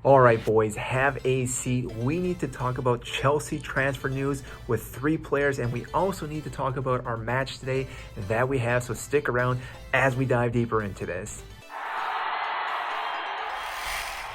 All right, boys, have a seat. We need to talk about Chelsea transfer news with 3 players, and we also need to talk about our match today that we have. So stick around as we dive deeper into this.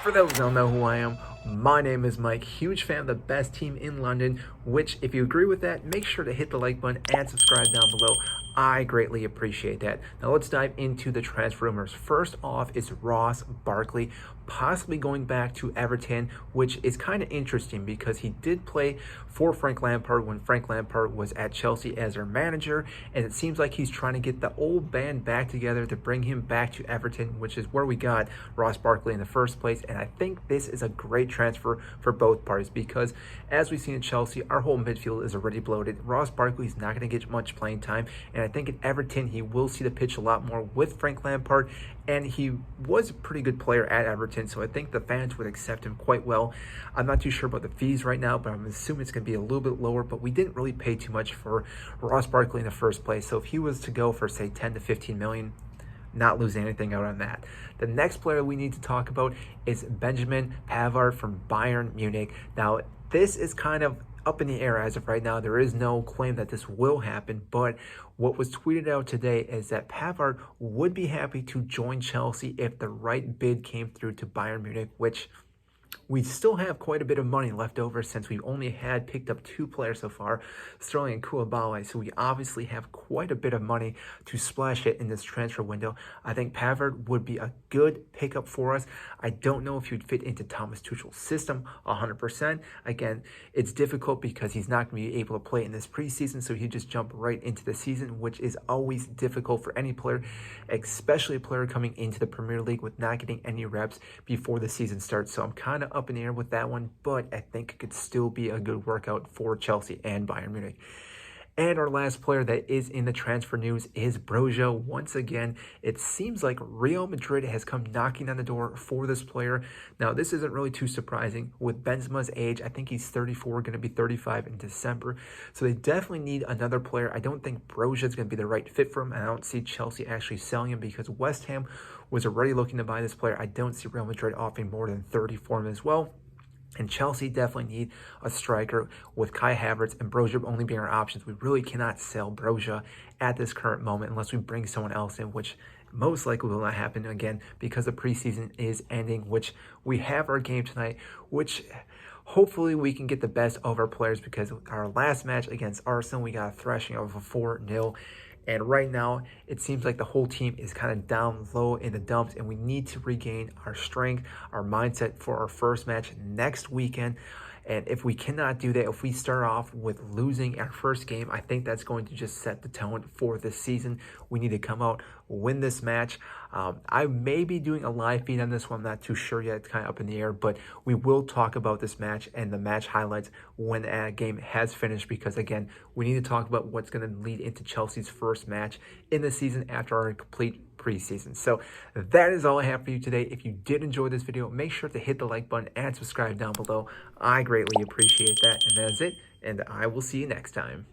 For those who don't know who I am, my name is Mike, huge fan of the best team in London, which if you agree with that, make sure to hit the like button and subscribe down below. I greatly appreciate that. Now let's dive into the transfer rumors. First off is Ross Barkley possibly going back to Everton, which is kind of interesting because he did play for Frank Lampard when Frank Lampard was at Chelsea as their manager, and it seems like he's trying to get the old band back together to bring him back to Everton, which is where we got Ross Barkley in the first place. And I think this is a great transfer for both parties because as we've seen at Chelsea, our whole midfield is already bloated. Ross Barkley is not going to get much playing time, and I think at Everton he will see the pitch a lot more with Frank Lampard, and he was a pretty good player at Everton, so I think the fans would accept him quite well. I'm not too sure about the fees right now, but I'm assuming it's going to be a little bit lower, but we didn't really pay too much for Ross Barkley in the first place, so if he was to go for say 10 to 15 million, not losing anything out on that. The next player we need to talk about is Benjamin Pavard from Bayern Munich. Now, this is kind of up in the air as of right now. There is no claim that this will happen, but what was tweeted out today is that Pavard would be happy to join Chelsea if the right bid came through to Bayern Munich, which we still have quite a bit of money left over since we've only had picked up 2 players so far, Sterling and Koulibaly. So we obviously have quite a bit of money to splash it in this transfer window. I think Pavard would be a good pickup for us. I don't know if he would fit into Thomas Tuchel's system 100%. Again, it's difficult because he's not going to be able to play in this preseason, so he just jump right into the season, which is always difficult for any player, especially a player coming into the Premier League with not getting any reps before the season starts. So I'm kind of up in the air with that one, but I think it could still be a good workout for Chelsea and Bayern Munich. And our last player that is in the transfer news is Broja. Once again, it seems like Real Madrid has come knocking on the door for this player. Now, this isn't really too surprising. With Benzema's age, I think he's 34, going to be 35 in December. So they definitely need another player. I don't think Broja is going to be the right fit for him. And I don't see Chelsea actually selling him because West Ham was already looking to buy this player. I don't see Real Madrid offering more than 30 for him as well. And Chelsea definitely need a striker with Kai Havertz and Broja only being our options. We really cannot sell Broja at this current moment unless we bring someone else in, which most likely will not happen again because the preseason is ending, which we have our game tonight, which hopefully we can get the best of our players because our last match against Arsenal, we got a thrashing of a 4-0. And right now, it seems like the whole team is kind of down low in the dumps, and we need to regain our strength, our mindset for our first match next weekend. And if we cannot do that, if we start off with losing our first game, I think that's going to just set the tone for this season. We need to come out, win this match. I may be doing a live feed on this one. I'm not too sure yet. It's kind of up in the air, but we will talk about this match and the match highlights when a game has finished because, again, we need to talk about what's going to lead into Chelsea's first match in the season after our complete preseason. So that is all I have for you today. If you did enjoy this video, make sure to hit the like button and subscribe down below. I greatly appreciate that. And that is it, and I will see you next time.